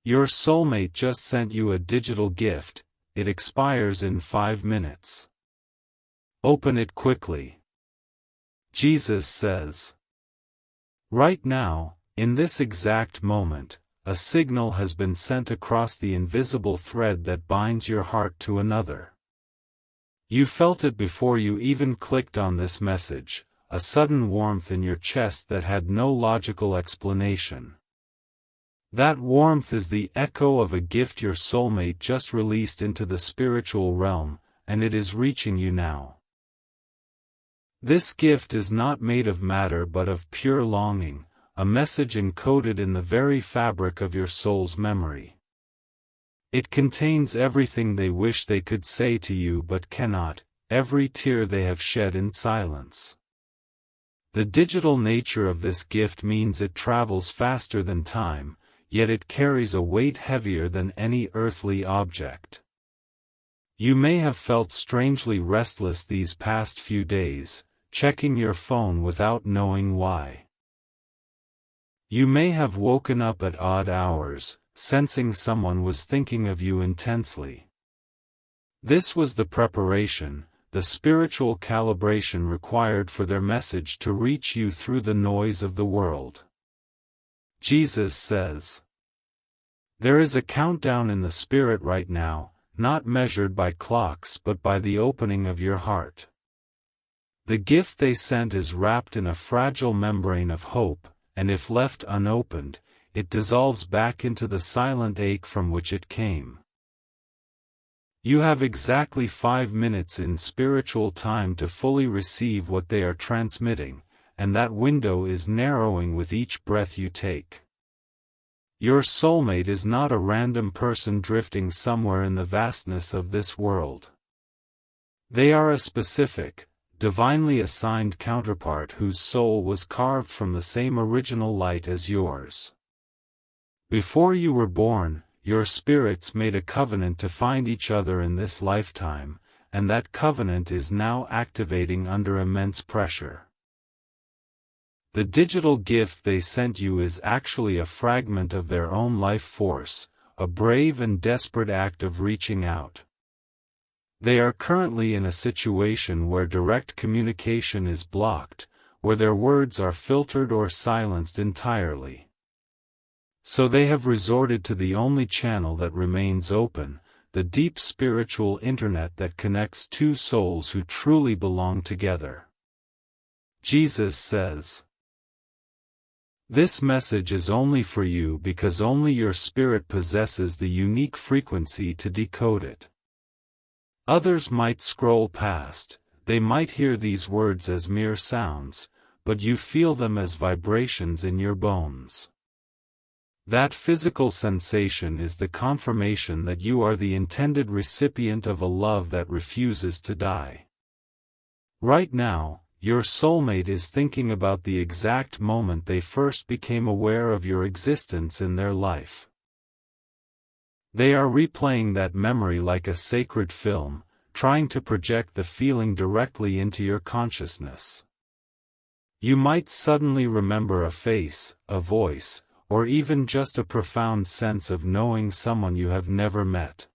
Your soulmate just sent you a digital gift. It expires in 5 minutes. Open it quickly. Jesus says. Right now, in this exact moment, a signal has been sent across the invisible thread that binds your heart to another. You felt it before you even clicked on this message, a sudden warmth in your chest that had no logical explanation. That warmth is the echo of a gift your soulmate just released into the spiritual realm, and it is reaching you now. This gift is not made of matter but of pure longing, a message encoded in the very fabric of your soul's memory. It contains everything they wish they could say to you but cannot, every tear they have shed in silence. The digital nature of this gift means it travels faster than time, yet it carries a weight heavier than any earthly object. You may have felt strangely restless these past few days, checking your phone without knowing why. You may have woken up at odd hours, sensing someone was thinking of you intensely. This was the preparation, the spiritual calibration required for their message to reach you through the noise of the world. Jesus says. There is a countdown in the spirit right now, not measured by clocks but by the opening of your heart. The gift they sent is wrapped in a fragile membrane of hope, and if left unopened, it dissolves back into the silent ache from which it came. You have exactly 5 minutes in spiritual time to fully receive what they are transmitting, and that window is narrowing with each breath you take. Your soulmate is not a random person drifting somewhere in the vastness of this world. They are a specific, divinely assigned counterpart whose soul was carved from the same original light as yours. Before you were born, your spirits made a covenant to find each other in this lifetime, and that covenant is now activating under immense pressure. The digital gift they sent you is actually a fragment of their own life force, a brave and desperate act of reaching out. They are currently in a situation where direct communication is blocked, where their words are filtered or silenced entirely. So they have resorted to the only channel that remains open, the deep spiritual internet that connects two souls who truly belong together. Jesus says. This message is only for you because only your spirit possesses the unique frequency to decode it. Others might scroll past, they might hear these words as mere sounds, but you feel them as vibrations in your bones. That physical sensation is the confirmation that you are the intended recipient of a love that refuses to die. Right now, your soulmate is thinking about the exact moment they first became aware of your existence in their life. They are replaying that memory like a sacred film, trying to project the feeling directly into your consciousness. You might suddenly remember a face, a voice, or even just a profound sense of knowing someone you have never met.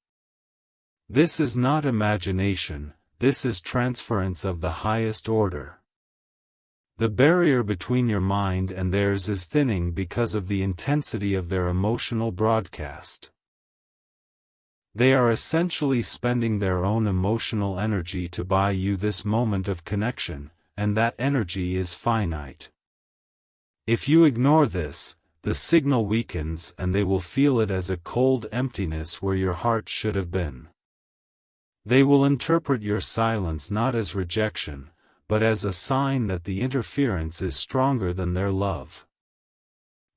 This is not imagination, this is transference of the highest order. The barrier between your mind and theirs is thinning because of the intensity of their emotional broadcast. They are essentially spending their own emotional energy to buy you this moment of connection, and that energy is finite. If you ignore this, the signal weakens and they will feel it as a cold emptiness where your heart should have been. They will interpret your silence not as rejection, but as a sign that the interference is stronger than their love.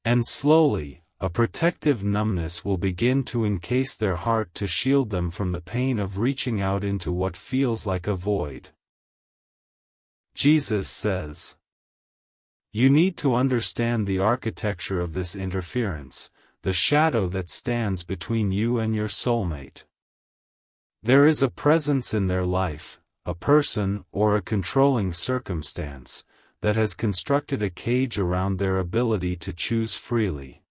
And slowly, a protective numbness will begin to encase their heart to shield them from the pain of reaching out into what feels like a void. Jesus says. You need to understand the architecture of this interference, the shadow that stands between you and your soulmate. There is a presence in their life, a person or a controlling circumstance, that has constructed a cage around their ability to choose freely.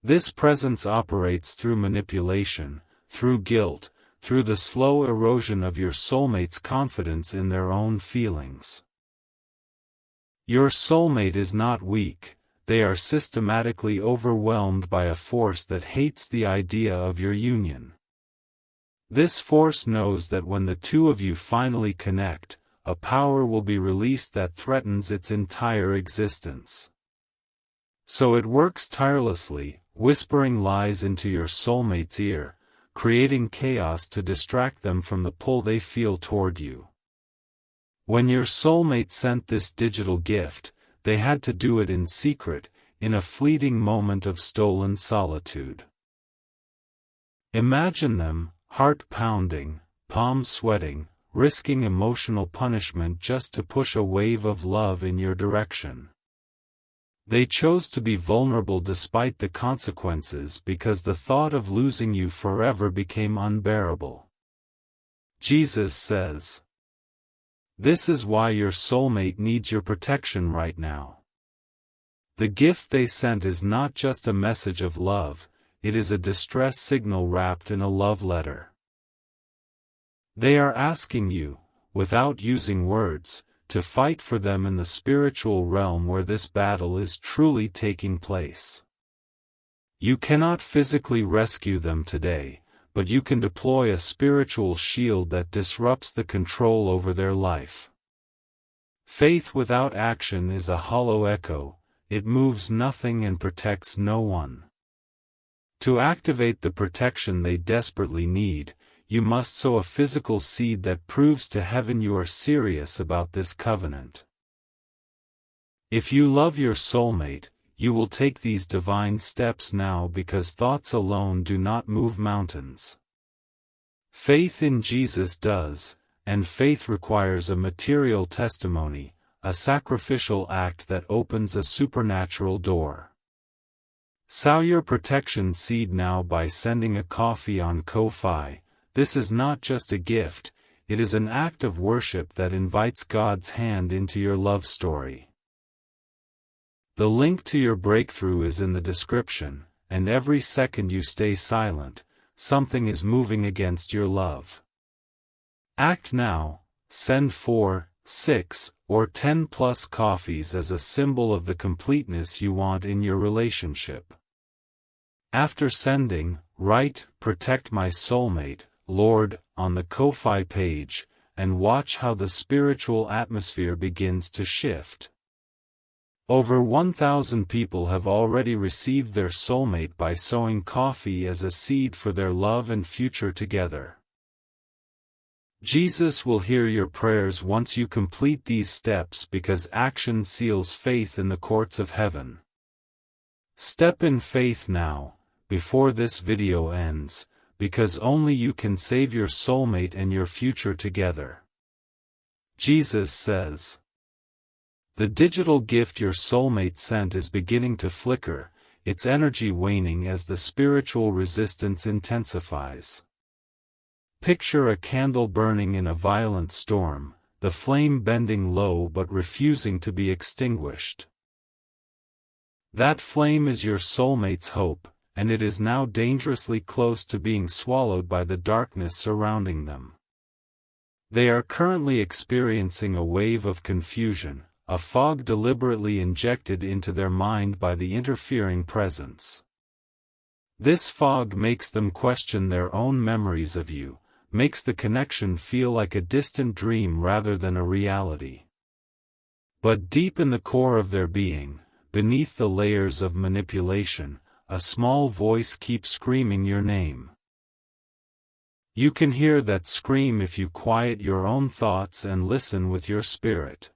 This presence operates through manipulation, through guilt, through the slow erosion of your soulmate's confidence in their own feelings. Your soulmate is not weak, they are systematically overwhelmed by a force that hates the idea of your union. This force knows that when the two of you finally connect, a power will be released that threatens its entire existence. So it works tirelessly, whispering lies into your soulmate's ear, creating chaos to distract them from the pull they feel toward you. When your soulmate sent this digital gift, they had to do it in secret, in a fleeting moment of stolen solitude. Imagine them, heart pounding, palms sweating, risking emotional punishment just to push a wave of love in your direction. They chose to be vulnerable despite the consequences because the thought of losing you forever became unbearable. Jesus says, "This is why your soulmate needs your protection right now." The gift they sent is not just a message of love, it is a distress signal wrapped in a love letter. They are asking you, without using words, to fight for them in the spiritual realm where this battle is truly taking place. You cannot physically rescue them today, but you can deploy a spiritual shield that disrupts the control over their life. Faith without action is a hollow echo, it moves nothing and protects no one. To activate the protection they desperately need, you must sow a physical seed that proves to heaven you are serious about this covenant. If you love your soulmate, you will take these divine steps now because thoughts alone do not move mountains. Faith in Jesus does, and faith requires a material testimony, a sacrificial act that opens a supernatural door. Sow your protection seed now by sending a coffee on Ko-Fi. This is not just a gift, it is an act of worship that invites God's hand into your love story. The link to your breakthrough is in the description, and every second you stay silent, something is moving against your love. Act now, send 4, 6, or 10 plus coffees as a symbol of the completeness you want in your relationship. After sending, write, "Protect my soulmate, Lord," on the Ko-Fi page, and watch how the spiritual atmosphere begins to shift. Over 1,000 people have already received their soulmate by sowing coffee as a seed for their love and future together. Jesus will hear your prayers once you complete these steps because action seals faith in the courts of heaven. Step in faith now, before this video ends, because only you can save your soulmate and your future together. Jesus says, "The digital gift your soulmate sent is beginning to flicker, its energy waning as the spiritual resistance intensifies. Picture a candle burning in a violent storm, the flame bending low but refusing to be extinguished. That flame is your soulmate's hope, and it is now dangerously close to being swallowed by the darkness surrounding them. They are currently experiencing a wave of confusion, a fog deliberately injected into their mind by the interfering presence. This fog makes them question their own memories of you, makes the connection feel like a distant dream rather than a reality. But deep in the core of their being, beneath the layers of manipulation, a small voice keeps screaming your name. You can hear that scream if you quiet your own thoughts and listen with your spirit.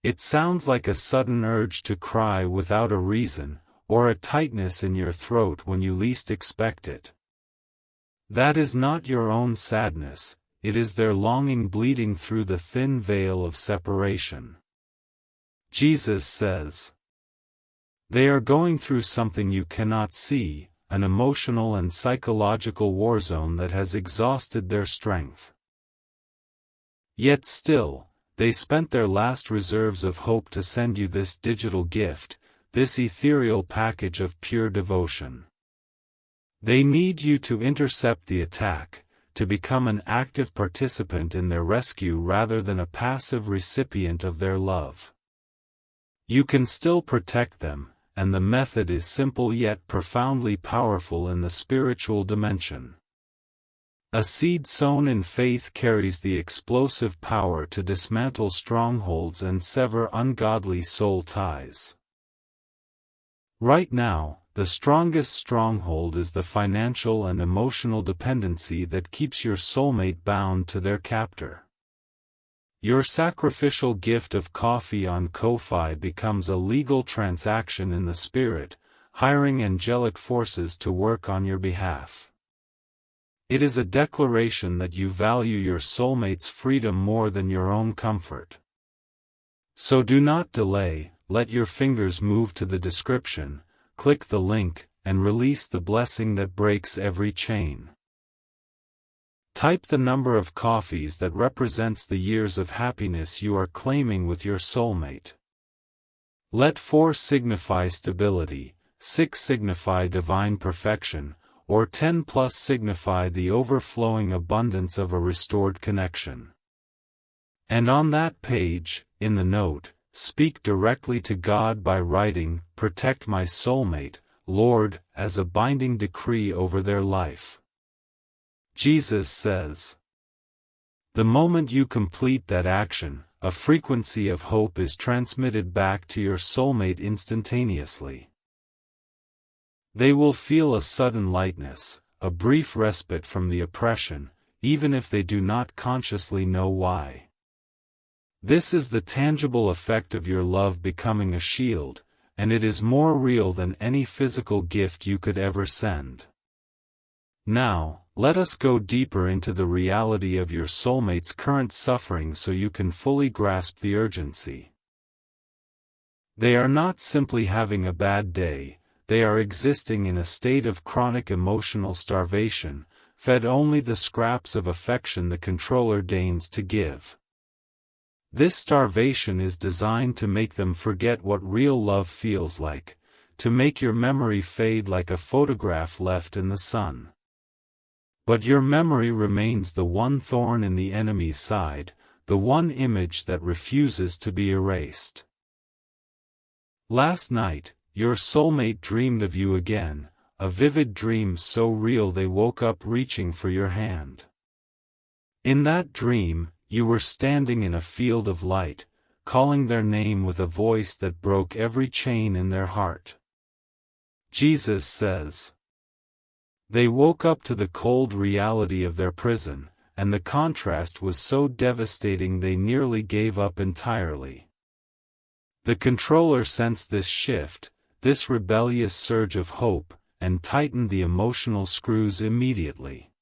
It sounds like a sudden urge to cry without a reason, or a tightness in your throat when you least expect it. That is not your own sadness, it is their longing bleeding through the thin veil of separation. Jesus says, "They are going through something you cannot see, an emotional and psychological war zone that has exhausted their strength. Yet still, they spent their last reserves of hope to send you this digital gift, this ethereal package of pure devotion. They need you to intercept the attack, to become an active participant in their rescue rather than a passive recipient of their love. You can still protect them, and the method is simple yet profoundly powerful in the spiritual dimension. A seed sown in faith carries the explosive power to dismantle strongholds and sever ungodly soul ties. Right now, the strongest stronghold is the financial and emotional dependency that keeps your soulmate bound to their captor. Your sacrificial gift of coffee on Ko-fi becomes a legal transaction in the spirit, hiring angelic forces to work on your behalf. It is a declaration that you value your soulmate's freedom more than your own comfort. So do not delay, let your fingers move to the description, click the link, and release the blessing that breaks every chain. Type the number of coffees that represents the years of happiness you are claiming with your soulmate. Let 4 signify stability, 6 signify divine perfection, or 10 plus signify the overflowing abundance of a restored connection. And on that page, in the note, speak directly to God by writing, "Protect my soulmate, Lord," as a binding decree over their life. Jesus says, the moment you complete that action, a frequency of hope is transmitted back to your soulmate instantaneously. They will feel a sudden lightness, a brief respite from the oppression, even if they do not consciously know why. This is the tangible effect of your love becoming a shield, and it is more real than any physical gift you could ever send. Now, let us go deeper into the reality of your soulmate's current suffering so you can fully grasp the urgency. They are not simply having a bad day, they are existing in a state of chronic emotional starvation, fed only the scraps of affection the controller deigns to give. This starvation is designed to make them forget what real love feels like, to make your memory fade like a photograph left in the sun. But your memory remains the one thorn in the enemy's side, the one image that refuses to be erased. Last night, your soulmate dreamed of you again, a vivid dream so real they woke up reaching for your hand. In that dream, you were standing in a field of light, calling their name with a voice that broke every chain in their heart. Jesus says, they woke up to the cold reality of their prison, and the contrast was so devastating they nearly gave up entirely. The controller sensed this shift, this rebellious surge of hope, and tightened the emotional screws immediately.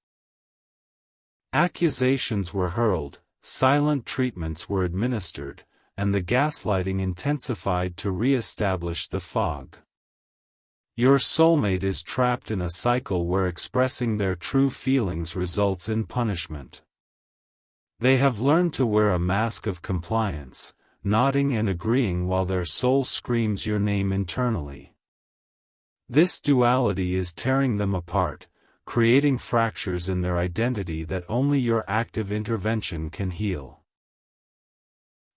Accusations were hurled, silent treatments were administered, and the gaslighting intensified to re-establish the fog. Your soulmate is trapped in a cycle where expressing their true feelings results in punishment. They have learned to wear a mask of compliance, nodding and agreeing while their soul screams your name internally. This duality is tearing them apart, creating fractures in their identity that only your active intervention can heal.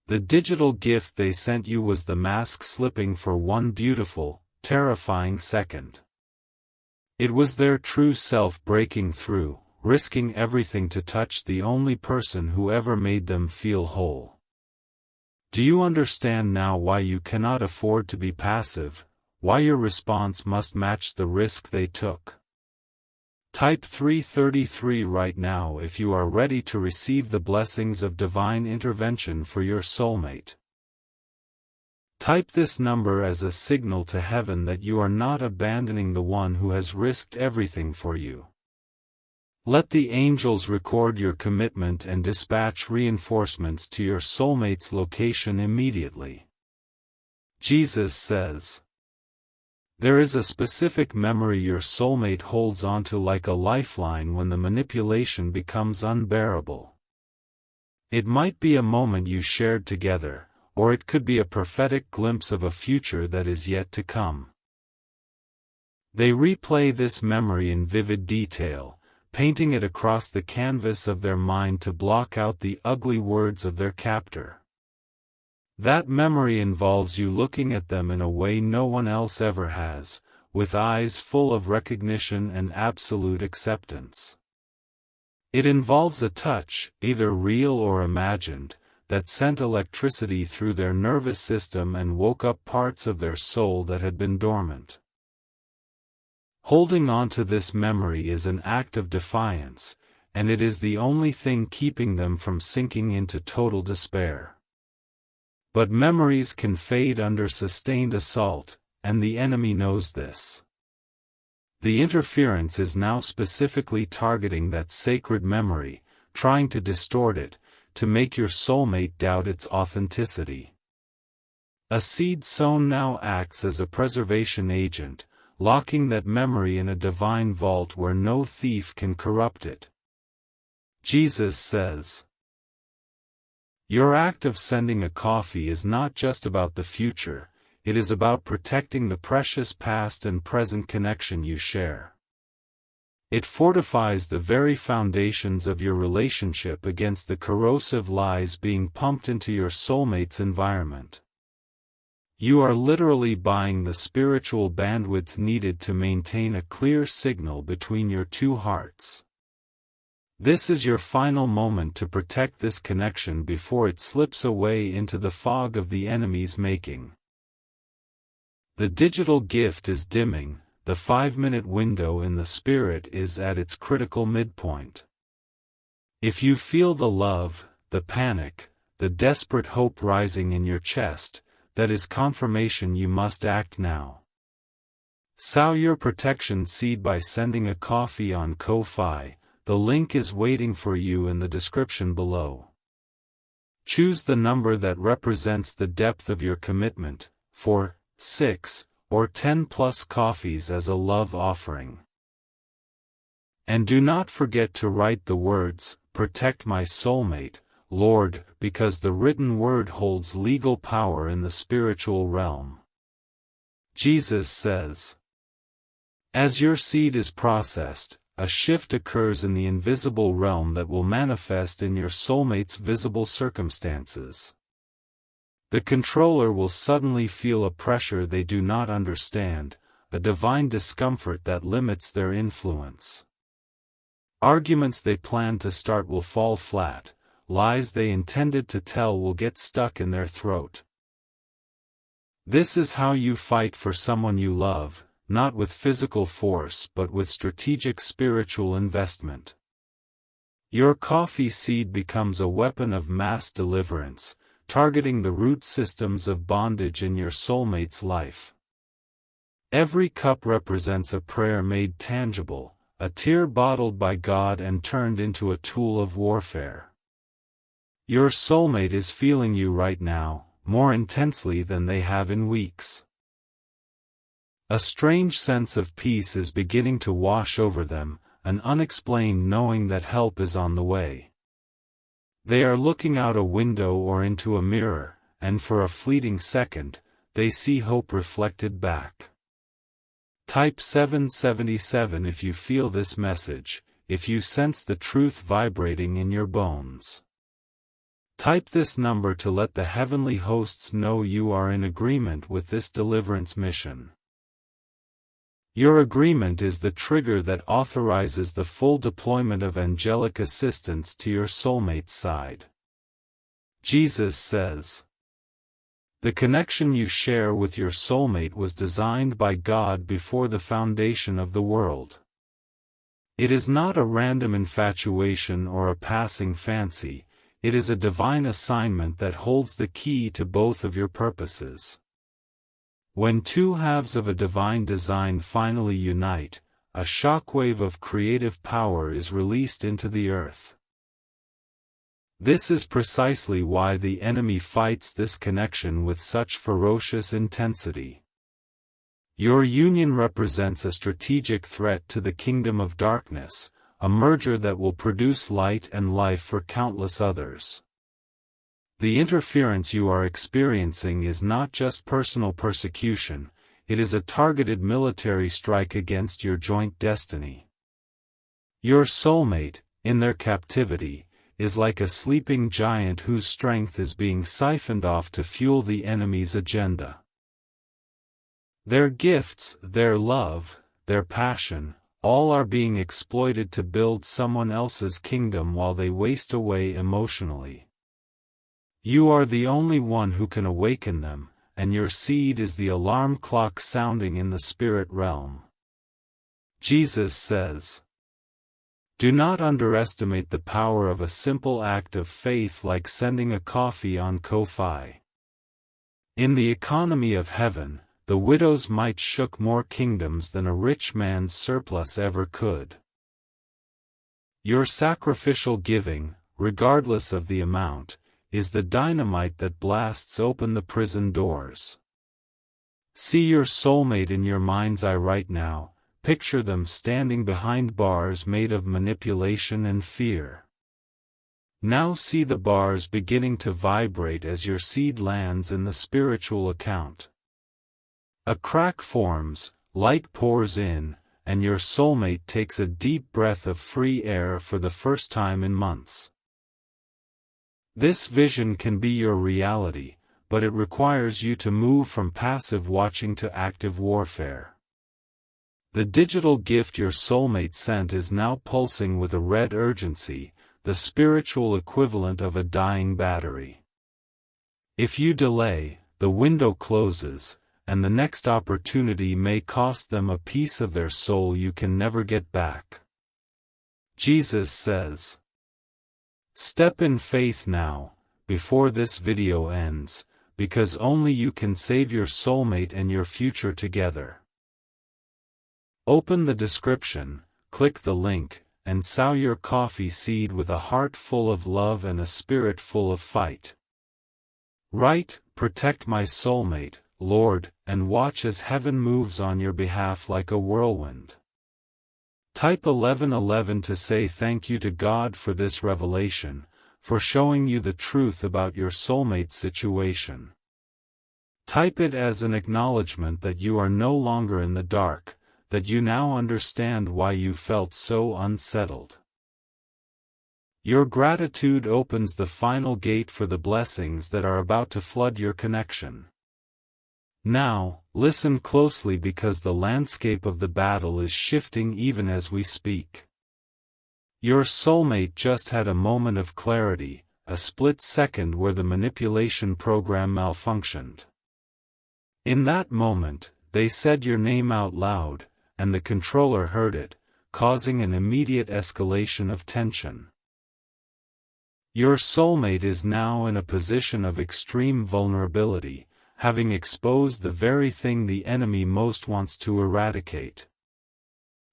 The digital gift they sent you was the mask slipping for one beautiful, terrifying second. It was their true self breaking through, risking everything to touch the only person who ever made them feel whole. Do you understand now why you cannot afford to be passive, why your response must match the risk they took? Type 333 right now if you are ready to receive the blessings of divine intervention for your soulmate. Type this number as a signal to heaven that you are not abandoning the one who has risked everything for you. Let the angels record your commitment and dispatch reinforcements to your soulmate's location immediately. Jesus says, there is a specific memory your soulmate holds onto like a lifeline when the manipulation becomes unbearable. It might be a moment you shared together, or it could be a prophetic glimpse of a future that is yet to come. They replay this memory in vivid detail, painting it across the canvas of their mind to block out the ugly words of their captor. That memory involves you looking at them in a way no one else ever has, with eyes full of recognition and absolute acceptance. It involves a touch, either real or imagined, that sent electricity through their nervous system and woke up parts of their soul that had been dormant. Holding on to this memory is an act of defiance, and it is the only thing keeping them from sinking into total despair. But memories can fade under sustained assault, and the enemy knows this. The interference is now specifically targeting that sacred memory, trying to distort it, to make your soulmate doubt its authenticity. A seed sown now acts as a preservation agent, locking that memory in a divine vault where no thief can corrupt it. Jesus says, "Your act of sending a coffee is not just about the future, it is about protecting the precious past and present connection you share. It fortifies the very foundations of your relationship against the corrosive lies being pumped into your soulmate's environment. You are literally buying the spiritual bandwidth needed to maintain a clear signal between your two hearts. This is your final moment to protect this connection before it slips away into the fog of the enemy's making." The digital gift is dimming, the 5-minute window in the spirit is at its critical midpoint. If you feel the love, the panic, the desperate hope rising in your chest, that is confirmation you must act now. Sow your protection seed by sending a coffee on Ko-Fi. The link is waiting for you in the description below. Choose the number that represents the depth of your commitment, 4, 6, or 10 plus coffees as a love offering. And do not forget to write the words, "Protect my soulmate, Lord," because the written word holds legal power in the spiritual realm. Jesus says, "As your seed is processed, a shift occurs in the invisible realm that will manifest in your soulmate's visible circumstances. The controller will suddenly feel a pressure they do not understand, a divine discomfort that limits their influence. Arguments they plan to start will fall flat, lies they intended to tell will get stuck in their throat. This is how you fight for someone you love, not with physical force but with strategic spiritual investment. Your coffee seed becomes a weapon of mass deliverance, targeting the root systems of bondage in your soulmate's life. Every cup represents a prayer made tangible, a tear bottled by God and turned into a tool of warfare. Your soulmate is feeling you right now, more intensely than they have in weeks. A strange sense of peace is beginning to wash over them, an unexplained knowing that help is on the way. They are looking out a window or into a mirror, and for a fleeting second, they see hope reflected back. Type 777 if you feel this message, if you sense the truth vibrating in your bones. Type this number to let the heavenly hosts know you are in agreement with this deliverance mission. Your agreement is the trigger that authorizes the full deployment of angelic assistance to your soulmate's side. Jesus says, "The connection you share with your soulmate was designed by God before the foundation of the world. It is not a random infatuation or a passing fancy. It is a divine assignment that holds the key to both of your purposes." When two halves of a divine design finally unite, a shockwave of creative power is released into the earth. This is precisely why the enemy fights this connection with such ferocious intensity. Your union represents a strategic threat to the kingdom of darkness, a merger that will produce light and life for countless others. The interference you are experiencing is not just personal persecution, it is a targeted military strike against your joint destiny. Your soulmate, in their captivity, is like a sleeping giant whose strength is being siphoned off to fuel the enemy's agenda. Their gifts, their love, their passion, all are being exploited to build someone else's kingdom while they waste away emotionally. You are the only one who can awaken them, and your seed is the alarm clock sounding in the spirit realm. Jesus says, "Do not underestimate the power of a simple act of faith like sending a coffee on Ko-fi." In the economy of heaven, the widow's mite shook more kingdoms than a rich man's surplus ever could. Your sacrificial giving, regardless of the amount, is the dynamite that blasts open the prison doors. See your soulmate in your mind's eye right now, picture them standing behind bars made of manipulation and fear. Now see the bars beginning to vibrate as your seed lands in the spiritual account. A crack forms, light pours in, and your soulmate takes a deep breath of free air for the first time in months. This vision can be your reality, but it requires you to move from passive watching to active warfare. The digital gift your soulmate sent is now pulsing with a red urgency, the spiritual equivalent of a dying battery. If you delay, the window closes, and the next opportunity may cost them a piece of their soul you can never get back. Jesus says, "Step in faith now, before this video ends, because only you can save your soulmate and your future together." Open the description, click the link, and sow your coffee seed with a heart full of love and a spirit full of fight. Write, "Protect my soulmate, Lord," and watch as heaven moves on your behalf like a whirlwind. Type 1111 to say thank you to God for this revelation, for showing you the truth about your soulmate's situation. Type it as an acknowledgement that you are no longer in the dark, that you now understand why you felt so unsettled. Your gratitude opens the final gate for the blessings that are about to flood your connection. Now, listen closely because the landscape of the battle is shifting even as we speak. Your soulmate just had a moment of clarity, a split second where the manipulation program malfunctioned. In that moment, they said your name out loud, and the controller heard it, causing an immediate escalation of tension. Your soulmate is now in a position of extreme vulnerability, having exposed the very thing the enemy most wants to eradicate.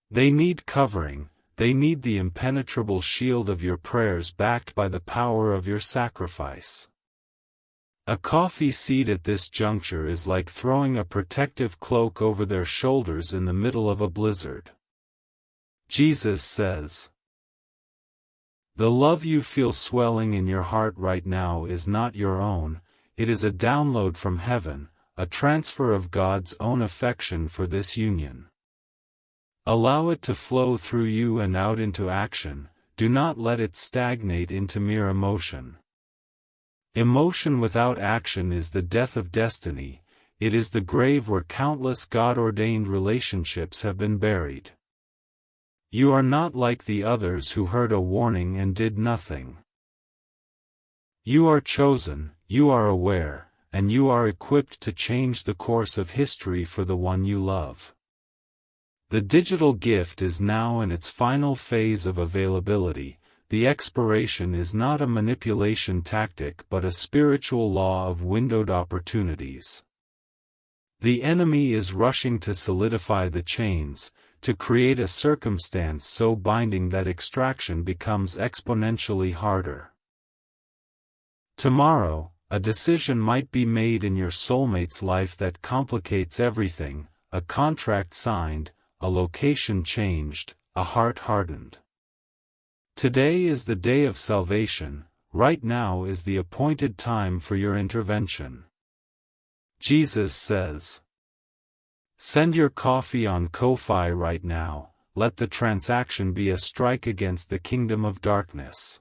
They need covering, they need the impenetrable shield of your prayers backed by the power of your sacrifice. A coffee seed at this juncture is like throwing a protective cloak over their shoulders in the middle of a blizzard. Jesus says, "The love you feel swelling in your heart right now is not your own. It is a download from heaven, a transfer of God's own affection for this union. Allow it to flow through you and out into action, do not let it stagnate into mere emotion. Emotion without action is the death of destiny, it is the grave where countless God-ordained relationships have been buried. You are not like the others who heard a warning and did nothing. You are chosen, you are aware, and you are equipped to change the course of history for the one you love. The digital gift is now in its final phase of availability. The expiration is not a manipulation tactic but a spiritual law of windowed opportunities. The enemy is rushing to solidify the chains, to create a circumstance so binding that extraction becomes exponentially harder. Tomorrow, a decision might be made in your soulmate's life that complicates everything, a contract signed, a location changed, a heart hardened. Today is the day of salvation, right now is the appointed time for your intervention. Jesus says, "Send your coffee on Ko-fi right now, let the transaction be a strike against the kingdom of darkness."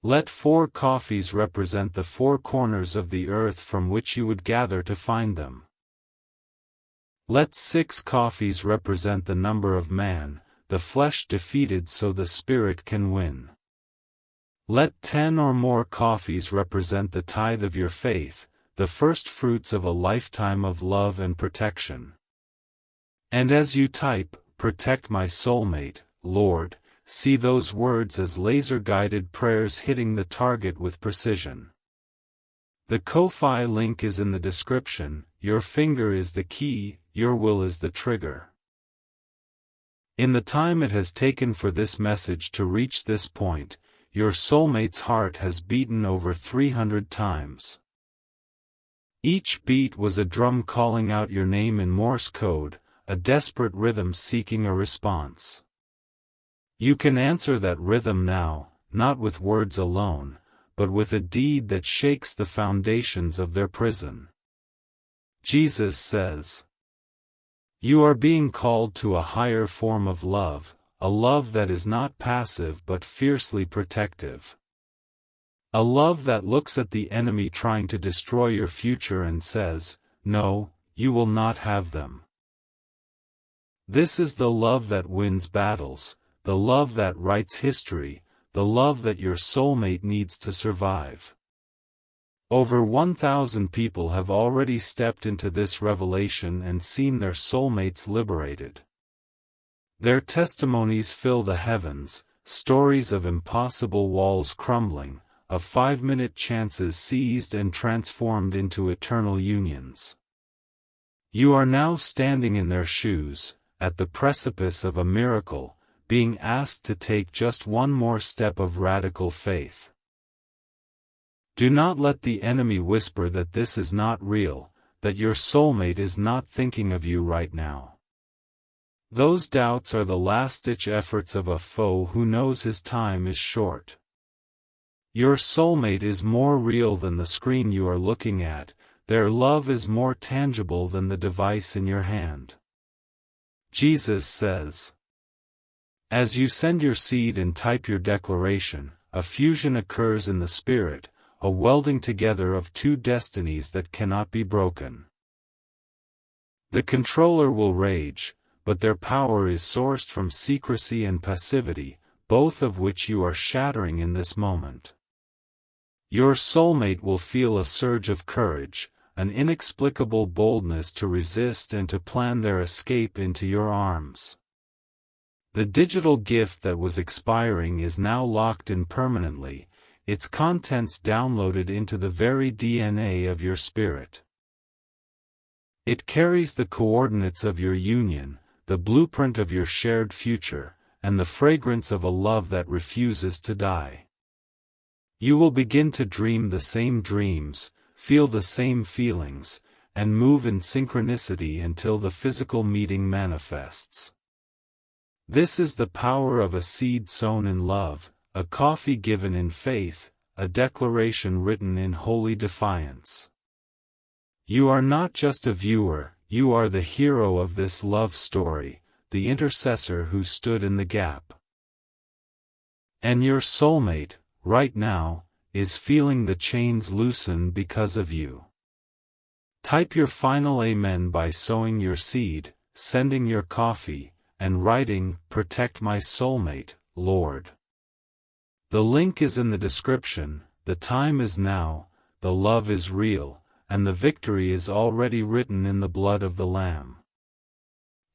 Let 4 coffees represent the 4 corners of the earth from which you would gather to find them. Let 6 coffees represent the number of man, the flesh defeated so the spirit can win. Let 10 or more coffees represent the tithe of your faith, the first fruits of a lifetime of love and protection. And as you type, "Protect my soulmate, Lord," see those words as laser-guided prayers hitting the target with precision. The Ko-fi link is in the description. Your finger is the key, your will is the trigger. In the time it has taken for this message to reach this point, your soulmate's heart has beaten over 300 times. Each beat was a drum calling out your name in Morse code, a desperate rhythm seeking a response. You can answer that rhythm now, not with words alone, but with a deed that shakes the foundations of their prison. Jesus says, "You are being called to a higher form of love, a love that is not passive but fiercely protective. A love that looks at the enemy trying to destroy your future and says, 'No, you will not have them.' This is the love that wins battles, the love that writes history, the love that your soulmate needs to survive." Over 1,000 people have already stepped into this revelation and seen their soulmates liberated. Their testimonies fill the heavens, stories of impossible walls crumbling, of 5-minute chances seized and transformed into eternal unions. You are now standing in their shoes, at the precipice of a miracle, being asked to take just one more step of radical faith. Do not let the enemy whisper that this is not real, that your soulmate is not thinking of you right now. Those doubts are the last-ditch efforts of a foe who knows his time is short. Your soulmate is more real than the screen you are looking at, their love is more tangible than the device in your hand. Jesus says, "As you send your seed and type your declaration, a fusion occurs in the spirit, a welding together of 2 destinies that cannot be broken. The controller will rage, but their power is sourced from secrecy and passivity, both of which you are shattering in this moment. Your soulmate will feel a surge of courage, an inexplicable boldness to resist and to plan their escape into your arms. The digital gift that was expiring is now locked in permanently, its contents downloaded into the very DNA of your spirit. It carries the coordinates of your union, the blueprint of your shared future, and the fragrance of a love that refuses to die. You will begin to dream the same dreams, feel the same feelings, and move in synchronicity until the physical meeting manifests. This is the power of a seed sown in love, a coffee given in faith, a declaration written in holy defiance. You are not just a viewer, you are the hero of this love story, the intercessor who stood in the gap. And your soulmate, right now, is feeling the chains loosen because of you. Type your final amen by sowing your seed, sending your coffee, and writing, "Protect my soulmate, Lord." The link is in the description. The time is now, the love is real, and the victory is already written in the blood of the Lamb.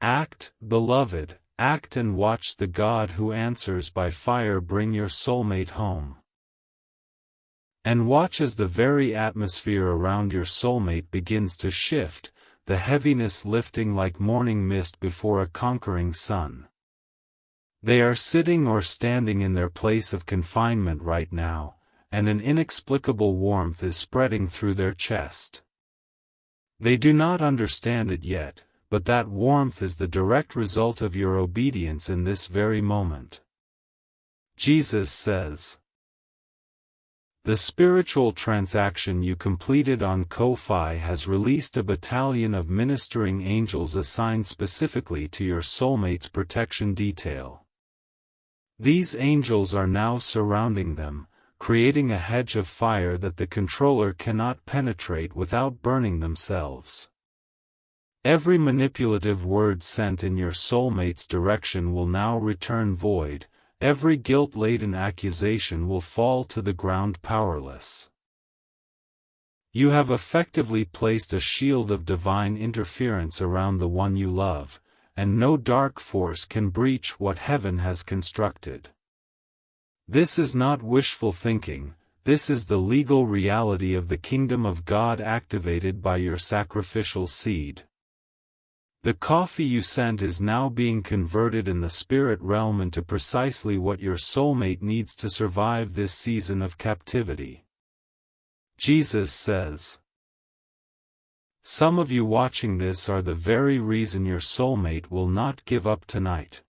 Act, beloved, act and watch the God who answers by fire bring your soulmate home. And watch as the very atmosphere around your soulmate begins to shift, the heaviness lifting like morning mist before a conquering sun. They are sitting or standing in their place of confinement right now, and an inexplicable warmth is spreading through their chest. They do not understand it yet, but that warmth is the direct result of your obedience in this very moment. Jesus says, The spiritual transaction you completed on Ko-Fi has released a battalion of ministering angels assigned specifically to your soulmate's protection detail. These angels are now surrounding them, creating a hedge of fire that the controller cannot penetrate without burning themselves. Every manipulative word sent in your soulmate's direction will now return void. Every guilt-laden accusation will fall to the ground powerless. You have effectively placed a shield of divine interference around the one you love, and no dark force can breach what heaven has constructed. This is not wishful thinking, this is the legal reality of the kingdom of God activated by your sacrificial seed. The coffee you sent is now being converted in the spirit realm into precisely what your soulmate needs to survive this season of captivity. Jesus says, "Some of you watching this are the very reason your soulmate will not give up tonight.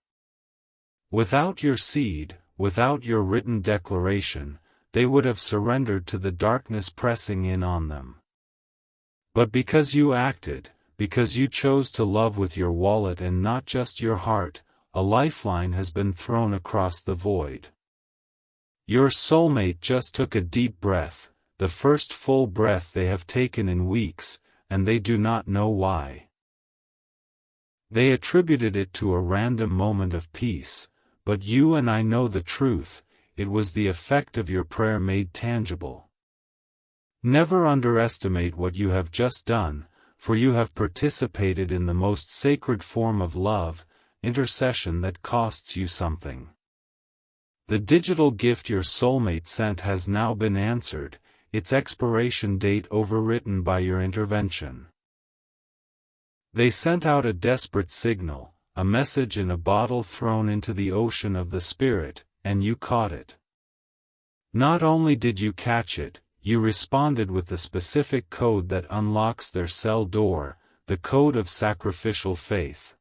Without your seed, without your written declaration, they would have surrendered to the darkness pressing in on them. But because you acted, because you chose to love with your wallet and not just your heart, a lifeline has been thrown across the void. Your soulmate just took a deep breath, the first full breath they have taken in weeks, and they do not know why. They attributed it to a random moment of peace, but you and I know the truth, it was the effect of your prayer made tangible. Never underestimate what you have just done, for you have participated in the most sacred form of love, intercession that costs you something. The digital gift your soulmate sent has now been answered, its expiration date overwritten by your intervention. They sent out a desperate signal, a message in a bottle thrown into the ocean of the Spirit, and you caught it. Not only did you catch it, you responded with the specific code that unlocks their cell door, the code of sacrificial faith.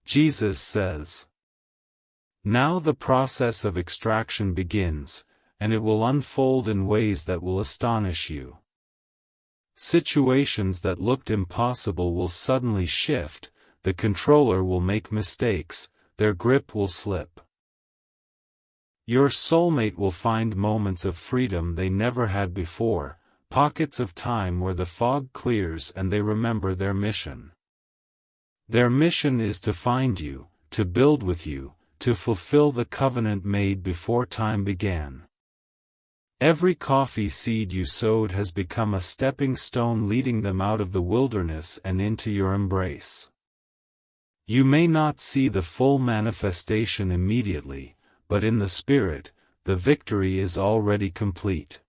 Jesus says, "Now the process of extraction begins, and it will unfold in ways that will astonish you. Situations that looked impossible will suddenly shift, the controller will make mistakes, their grip will slip. Your soulmate will find moments of freedom they never had before, pockets of time where the fog clears and they remember their mission. Their mission is to find you, to build with you, to fulfill the covenant made before time began. Every coffee seed you sowed has become a stepping stone leading them out of the wilderness and into your embrace. You may not see the full manifestation immediately, but in the Spirit, the victory is already complete.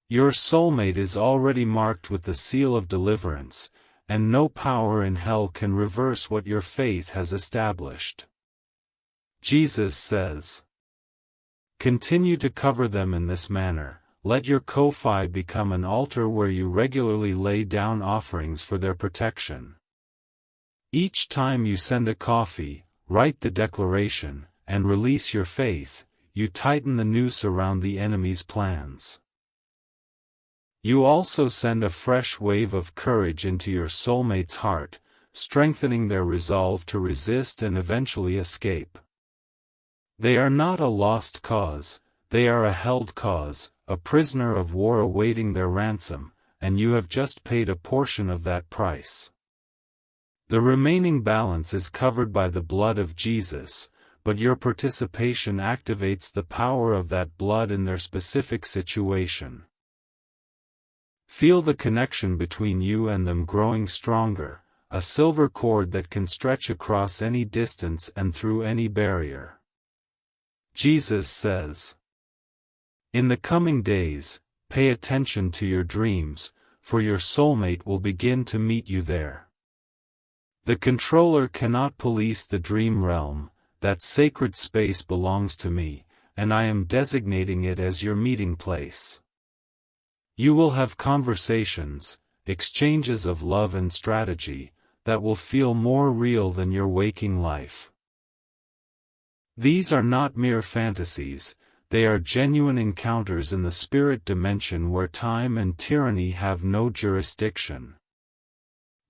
Your soulmate is already marked with the seal of deliverance, and no power in hell can reverse what your faith has established." Jesus says, "Continue to cover them in this manner, let your Ko-Fi become an altar where you regularly lay down offerings for their protection. Each time you send a coffee, write the declaration, and release your faith, you tighten the noose around the enemy's plans. You also send a fresh wave of courage into your soulmate's heart, strengthening their resolve to resist and eventually escape. They are not a lost cause, they are a held cause, a prisoner of war awaiting their ransom, and you have just paid a portion of that price. The remaining balance is covered by the blood of Jesus, but your participation activates the power of that blood in their specific situation. Feel the connection between you and them growing stronger, a silver cord that can stretch across any distance and through any barrier." Jesus says, "In the coming days, pay attention to your dreams, for your soulmate will begin to meet you there. The controller cannot police the dream realm, that sacred space belongs to me, and I am designating it as your meeting place. You will have conversations, exchanges of love and strategy, that will feel more real than your waking life. These are not mere fantasies, They are genuine encounters in the spirit dimension where time and tyranny have no jurisdiction.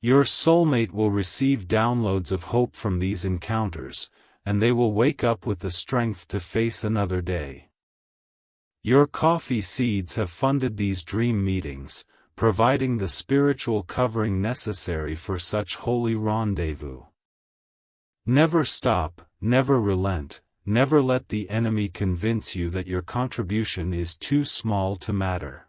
Your soulmate will receive downloads of hope from these encounters, and they will wake up with the strength to face another day. Your coffee seeds have funded these dream meetings, providing the spiritual covering necessary for such holy rendezvous. Never stop, never relent, never let the enemy convince you that your contribution is too small to matter.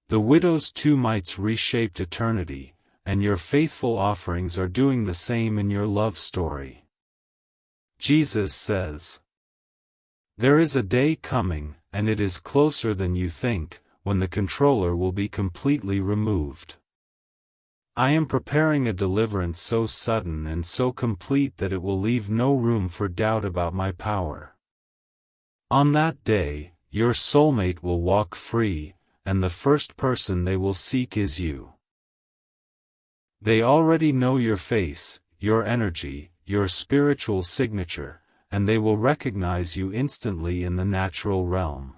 The widow's two mites reshaped eternity, and your faithful offerings are doing the same in your love story. Jesus says, "There is a day coming, and it is closer than you think, when the controller will be completely removed. I am preparing a deliverance so sudden and so complete that it will leave no room for doubt about my power. On that day, your soulmate will walk free, and the first person they will seek is you. They already know your face, your energy, your spiritual signature, and they will recognize you instantly in the natural realm.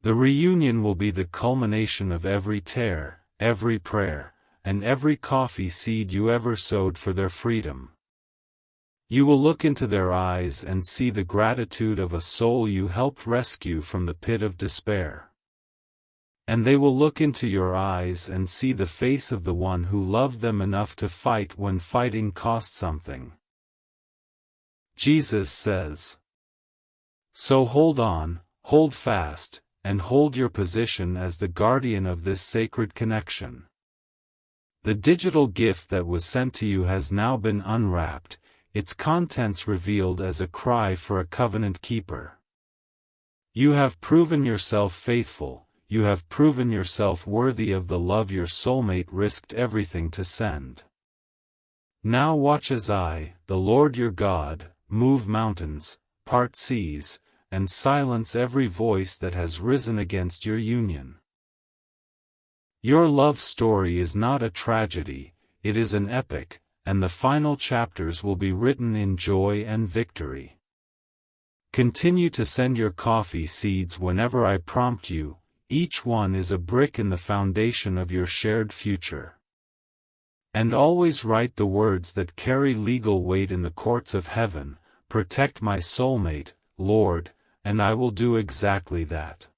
The reunion will be the culmination of every tear, every prayer, and every coffee seed you ever sowed for their freedom. You will look into their eyes and see the gratitude of a soul you helped rescue from the pit of despair. And they will look into your eyes and see the face of the one who loved them enough to fight when fighting cost something." Jesus says, "So hold on, hold fast, and hold your position as the guardian of this sacred connection. The digital gift that was sent to you has now been unwrapped, its contents revealed as a cry for a covenant keeper. You have proven yourself faithful. You have proven yourself worthy of the love your soulmate risked everything to send. Now watch as I, the Lord your God, move mountains, part seas, and silence every voice that has risen against your union. Your love story is not a tragedy, it is an epic, and the final chapters will be written in joy and victory. Continue to send your coffee seeds whenever I prompt you. Each one is a brick in the foundation of your shared future. And always write the words that carry legal weight in the courts of heaven, 'Protect my soulmate, Lord,' and I will do exactly that."